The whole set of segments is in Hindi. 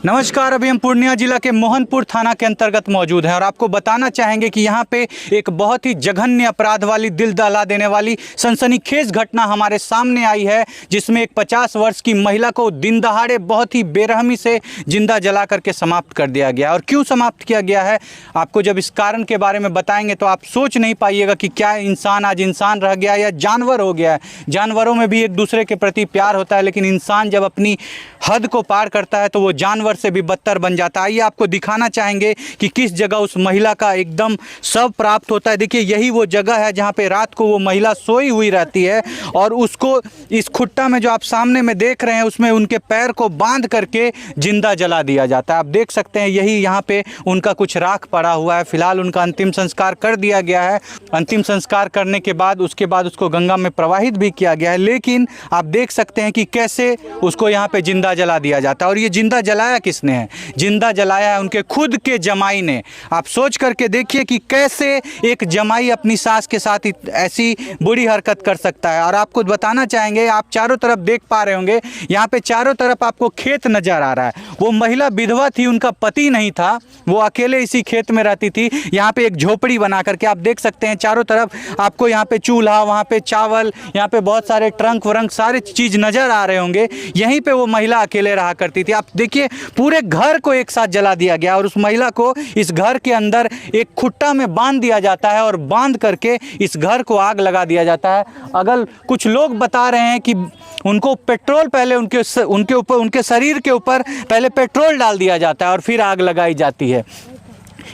नमस्कार। अभी हम पूर्णिया जिला के मोहनपुर थाना के अंतर्गत मौजूद हैं और आपको बताना चाहेंगे कि यहाँ पे एक बहुत ही जघन्य अपराध वाली, दिल दहला देने वाली सनसनीखेज घटना हमारे सामने आई है, जिसमें एक 50 वर्ष की महिला को दिन दहाड़े बहुत ही बेरहमी से जिंदा जला करके समाप्त कर दिया गया। और क्यों समाप्त किया गया है, आपको जब इस कारण के बारे में बताएंगे तो आप सोच नहीं पाइएगा कि क्या इंसान आज इंसान रह गया या जानवर हो गया है। जानवरों में भी एक दूसरे के प्रति प्यार होता है, लेकिन इंसान जब अपनी हद को पार करता है तो वो जानवर से भी बदतर बन जाता है। आइए आपको दिखाना चाहेंगे कि किस जगह उस महिला का एकदम शव प्राप्त होता है। देखिए, यही वो जगह है जहाँ पे रात को वो महिला सोई हुई रहती है और उसको इस खुट्टा में जो आप सामने में देख रहे हैं उसमें उनके पैर को बांध करके जिंदा जला दिया जाता है। आप देख सकते हैं यही यहाँ पे उनका कुछ राख पड़ा हुआ है। फिलहाल उनका अंतिम संस्कार कर दिया गया है। अंतिम संस्कार करने के बाद उसके बाद उसको गंगा में प्रवाहित भी किया गया है, लेकिन आप देख सकते हैं कि कैसे उसको यहाँ पे जिंदा जला दिया जाता है। और ये जिंदा जलाया किसने है? जिंदा जलाया है उनके खुद के जमाई ने। आप सोच करके देखिए कि कैसे एक जमाई अपनी सास के साथ ऐसी बुरी हरकत कर सकता है। और आपको बताना चाहेंगे, आप चारों तरफ देख पा रहे होंगे, यहाँ पे चारों तरफ आपको खेत नजर आ रहा है। वो महिला विधवा थी, उनका पति नहीं था, वो अकेले इसी खेत में रहती थी। यहाँ पे एक झोपड़ी बना करके आप देख सकते हैं चारों तरफ आपको यहाँ पे चूल्हा, वहाँ पे चावल, यहाँ पे बहुत सारे ट्रंक वरंक सारे चीज नजर आ रहे होंगे। यहीं पे वो महिला अकेले रहा करती थी। आप देखिए, पूरे घर को एक साथ जला दिया गया और उस महिला को इस घर के अंदर एक खुट्टा में बांध दिया जाता है और बांध करके इस घर को आग लगा दिया जाता है। अगर कुछ लोग बता रहे हैं कि उनको पेट्रोल पहले उनके शरीर के ऊपर पहले पेट्रोल डाल दिया जाता है और फिर आग लगाई जाती है।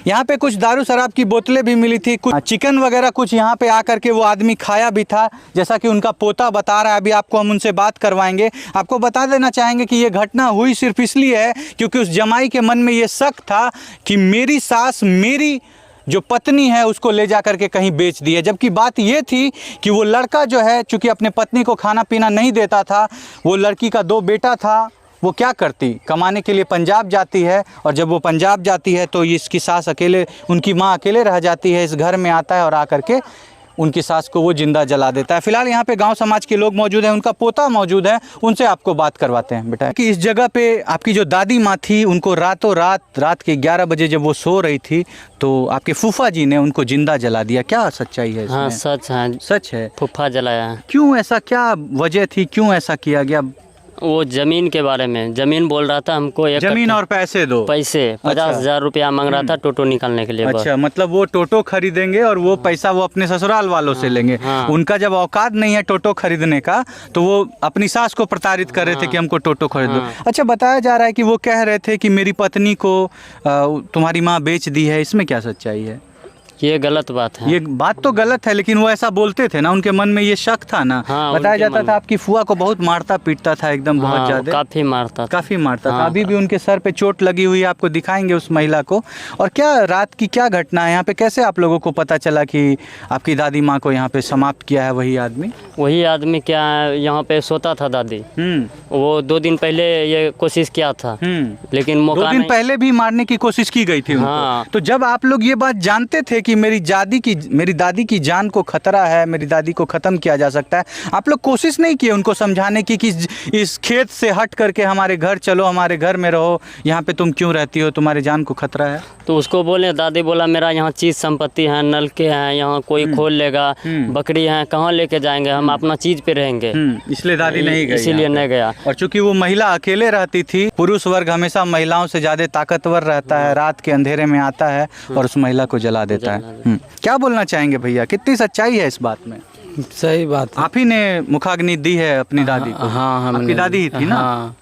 यहाँ पे कुछ दारू शराब की बोतलें भी मिली थी, कुछ चिकन वगैरह कुछ यहाँ पे आकर के वो आदमी खाया भी था, जैसा कि उनका पोता बता रहा है। अभी आपको हम उनसे बात करवाएंगे। आपको बता देना चाहेंगे कि ये घटना हुई सिर्फ इसलिए है क्योंकि उस जमाई के मन में ये शक था कि मेरी सास मेरी जो पत्नी है उसको ले जा करके कहीं बेच दी है। जबकि बात ये थी कि वो लड़का जो है, चूँकि अपने पत्नी को खाना पीना नहीं देता था, वो लड़की का 2 बेटा था, वो क्या करती, कमाने के लिए पंजाब जाती है और जब वो पंजाब जाती है तो इसकी सास अकेले, उनकी माँ अकेले रह जाती है। इस घर में आता है और आकर के उनकी सास को वो जिंदा जला देता है। फिलहाल यहाँ पे गांव समाज के लोग मौजूद हैं, उनका पोता मौजूद है, उनसे आपको बात करवाते हैं। बेटा, कि इस जगह पे आपकी जो दादी माँ थी, उनको रातों रात के 11 बजे जब वो सो रही थी तो आपके फूफा जी ने उनको जिंदा जला दिया। क्या सच्चाई है इसमें? हाँ, सच है। सच है, फूफा जलाया है। क्यों ऐसा, क्या वजह थी, क्यों ऐसा किया गया? वो जमीन के बारे में, जमीन बोल रहा था हमको, एक जमीन और पैसे दो, पैसे 50,000 रुपया मांग रहा था टोटो निकालने के लिए। अच्छा, मतलब वो टोटो खरीदेंगे और वो पैसा वो अपने ससुराल वालों से लेंगे। उनका जब औकात नहीं है टोटो खरीदने का तो वो अपनी सास को प्रताड़ित कर रहे थे कि हमको टोटो खरीदो। अच्छा, बताया जा रहा है कि वो कह रहे थे कि मेरी पत्नी को तुम्हारी माँ बेच दी है। इसमें क्या सच्चाई है? ये गलत बात है। ये बात तो गलत है, लेकिन वो ऐसा बोलते थे ना, उनके मन में ये शक था ना। बताया जाता था आपकी फुआ को बहुत मारता पीटता था, एकदम बहुत ज्यादा, काफी मारता था। अभी भी उनके सर पे चोट लगी हुई है, आपको दिखाएंगे उस महिला को। और क्या रात की क्या घटना है यहाँ पे, कैसे आप लोगों को पता चला कि आपकी दादी माँ को यहाँ पे समाप्त किया है वही आदमी? क्या है, यहाँ पे सोता था दादी। वो 2 दिन पहले ये कोशिश किया था, लेकिन 2 दिन पहले भी मारने की कोशिश की गई थी उनको। तो जब आप लोग ये बात जानते थे कि मेरी दादी की जान को खतरा है, मेरी दादी को खत्म किया जा सकता है, आप लोग कोशिश नहीं किए उनको समझाने की कि इस खेत से हट करके हमारे घर चलो, हमारे घर में रहो, यहाँ पे तुम क्यों रहती हो, तुम्हारी जान को खतरा है? तो उसको बोले, दादी बोला मेरा यहाँ चीज संपत्ति है, नलके हैं, यहाँ कोई खोल लेगा, बकरी है, कहाँ लेके जाएंगे, हम अपना चीज पे रहेंगे। इसलिए दादी नहीं गई, इसीलिए नहीं गया। और चूंकि वो महिला अकेले रहती थी, पुरुष वर्ग हमेशा महिलाओं से ज्यादा ताकतवर रहता है, रात के अंधेरे में आता है और उस महिला को जला देता है। क्या बोलना चाहेंगे भैया, कितनी सच्चाई है इस बात में? सही बात है। आप ही ने मुखाग्नि दी है अपनी दादी को? हाँ, आपकी दादी ही थी ना?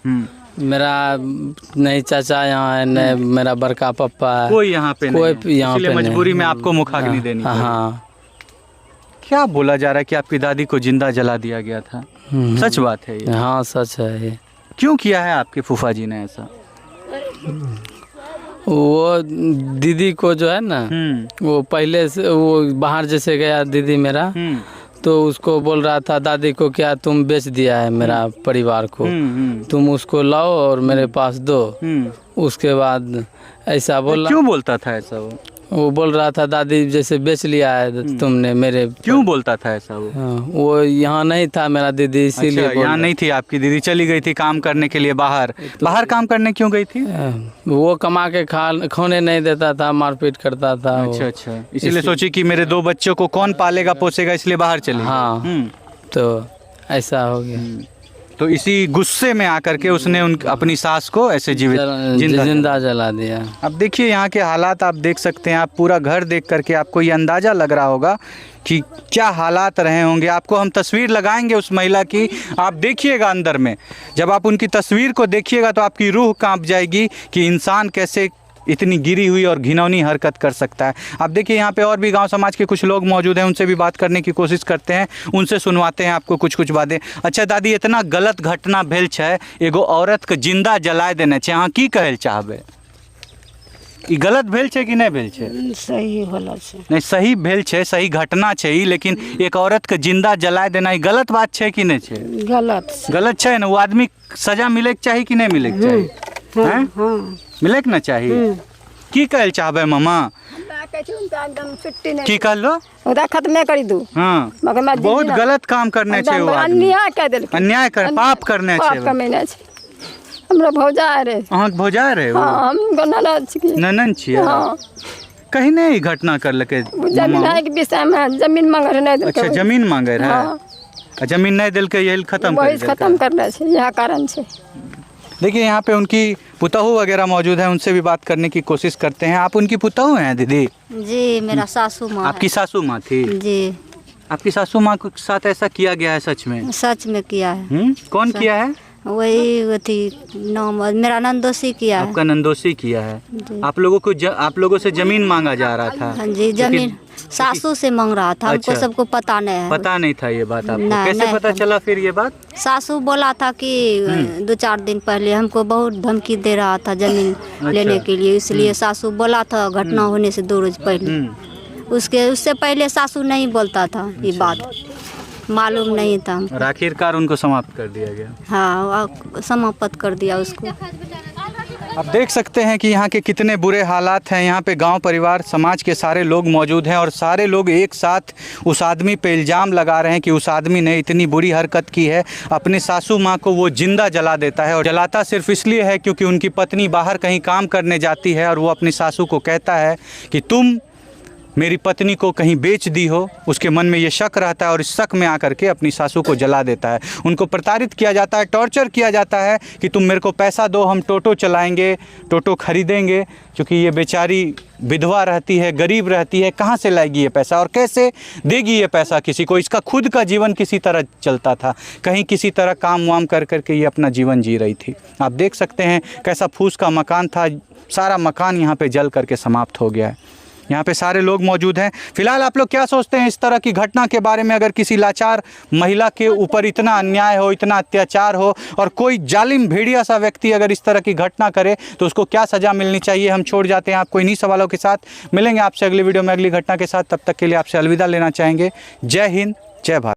मेरा नहीं चाचा यहाँ है, नहीं मेरा बड़का पापा है, कोई यहाँ पे नहीं, मजबूरी में आपको मुखाग्नि देनी। हाँ। क्या बोला जा रहा है कि आपकी दादी को जिंदा जला दिया गया था? सच बात है ये? हाँ, सच है ये। क्यों किया है आपके फूफा जी ने ऐसा? वो दीदी को जो है ना, वो पहले से वो बाहर जैसे गया दीदी मेरा, तो उसको बोल रहा था दादी को, क्या तुम बेच दिया है मेरा परिवार को, तुम उसको लाओ और मेरे पास दो। उसके बाद ऐसा बोला। क्यों बोलता था ऐसा वो बोल रहा था दादी जैसे बेच लिया है तुमने मेरे। क्यों बोलता था ऐसा वो? हाँ, वो यहाँ नहीं था मेरा दीदी, इसीलिए अच्छा, बोल यहाँ रहा। नहीं थी आपकी दीदी, चली गई थी काम करने के लिए बाहर। बाहर काम करने क्यों गई थी? वो कमा के खाने नहीं देता था, मारपीट करता था वो। अच्छा अच्छा, इसीलिए सोची कि मेरे 2 बच्चों को कौन पालेगा पोसेगा, इसलिए बाहर चली गई। हाँ, तो ऐसा हो गया। तो इसी गुस्से में आकर के उसने अपनी सास को ऐसे जीवित जिंदा जला दिया। अब देखिए यहाँ के हालात आप देख सकते हैं। आप पूरा घर देख करके आपको ये अंदाज़ा लग रहा होगा कि क्या हालात रहे होंगे। आपको हम तस्वीर लगाएंगे उस महिला की, आप देखिएगा अंदर में। जब आप उनकी तस्वीर को देखिएगा तो आपकी रूह कांप जाएगी कि इंसान कैसे इतनी गिरी हुई और घिनौनी हरकत कर सकता है। आप देखिए यहाँ पे और भी गांव समाज के कुछ लोग मौजूद हैं, उनसे भी बात करने की कोशिश करते हैं, उनसे सुनवाते हैं आपको कुछ बातें। अच्छा दादी, इतना गलत घटना भेल है, एगो औरत के जिंदा जलाए देने छे, अहाँ की कहल चाहबे? ई गलत भेल छे कि नहीं भेल छे? सही होला छे। नहीं, सही भेल छे, सही घटना छे ई, लेकिन एक औरत के जिंदा जलाए देना ई गलत बात छे कि नहीं छे? गलत छे ना। वो आदमी सजा मिले के चाहिए कि नहीं मिले के चाहिए? हैं? हाँ, मिले के ना चाहिए। की कहल चाहबे मामा? की कहलो? खत्मे करी दू। हाँ, मगर मैं बहुत गलत काम करने छे वो आदमी। अन्याय कह देल, अन्याय कर, पाप करने पाप छे। कमेने छे। हमरा भौजा रे। अहाँ के भौजा रे? हाँ, हम ननद छी। ननन छियै? हाँ, कहीं नहीं ई घटना करलकै? जमीन के विषय में जमीन मांगे नहीं देलकै। अच्छा, जमीन मांगे रहे? हाँ, जमीन नहीं दिलकै, यही खत्म कर वही देलकै। खत्म करना छे, यह कारण छे। देखिए यहाँ पे उनकी पुतहू वगैरह मौजूद है, उनसे भी बात करने की कोशिश करते हैं। आप उनकी पुतहू हैं दीदी? जी, मेरा सासू माँ आपकी सासू माँ थी? है। जी, आपकी सासू माँ के साथ ऐसा किया गया है सच में? सच में किया है। कौन किया है? वही थी नाम मेरा नंदोसी किया है। आपका नंदोसी किया है। जी। आप लोगों से जमीन मांगा जा रहा था? हाँ जी, जमीन सासू से मांग रहा था। हमको अच्छा। सबको पता नहीं है। पता नहीं था ये बात आपको? नहीं, कैसे नहीं पता चला फिर ये बात? सासू बोला था कि 2-4 दिन पहले हमको बहुत धमकी दे रहा था जमीन लेने के लिए, इसलिए सासू बोला था घटना होने से 2 रोज पहले। उससे पहले सासू नहीं बोलता था, ये बात मालूम नहीं था। और आखिरकार उनको समाप्त कर दिया गया। हाँ, समाप्त कर दिया उसको। आप देख सकते हैं कि यहाँ के कितने बुरे हालात हैं। यहाँ पे गांव परिवार समाज के सारे लोग मौजूद हैं और सारे लोग एक साथ उस आदमी पे इल्ज़ाम लगा रहे हैं कि उस आदमी ने इतनी बुरी हरकत की है। अपने सासू माँ को वो जिंदा जला देता है, और जलाता सिर्फ इसलिए है क्योंकि उनकी पत्नी बाहर कहीं काम करने जाती है और वो अपनी सासू को कहता है कि तुम मेरी पत्नी को कहीं बेच दी हो। उसके मन में ये शक रहता है और इस शक में आकर के अपनी सासू को जला देता है। उनको प्रताड़ित किया जाता है, टॉर्चर किया जाता है कि तुम मेरे को पैसा दो, हम टोटो चलाएंगे, टोटो खरीदेंगे। क्योंकि ये बेचारी विधवा रहती है, गरीब रहती है, कहाँ से लाएगी ये पैसा और कैसे देगी ये पैसा किसी को? इसका खुद का जीवन किसी तरह चलता था, कहीं किसी तरह काम वाम कर करके ये अपना जीवन जी रही थी। आप देख सकते हैं कैसा फूस का मकान था, सारा मकान यहाँ पे जल करके समाप्त हो गया है। यहाँ पे सारे लोग मौजूद हैं। फिलहाल आप लोग क्या सोचते हैं इस तरह की घटना के बारे में? अगर किसी लाचार महिला के ऊपर इतना अन्याय हो, इतना अत्याचार हो और कोई जालिम भेड़िया सा व्यक्ति अगर इस तरह की घटना करे तो उसको क्या सज़ा मिलनी चाहिए? हम छोड़ जाते हैं आपको इन्हीं सवालों के साथ। मिलेंगे आपसे अगली वीडियो में अगली घटना के साथ। तब तक के लिए आपसे अलविदा लेना चाहेंगे। जय हिंद, जय भारत।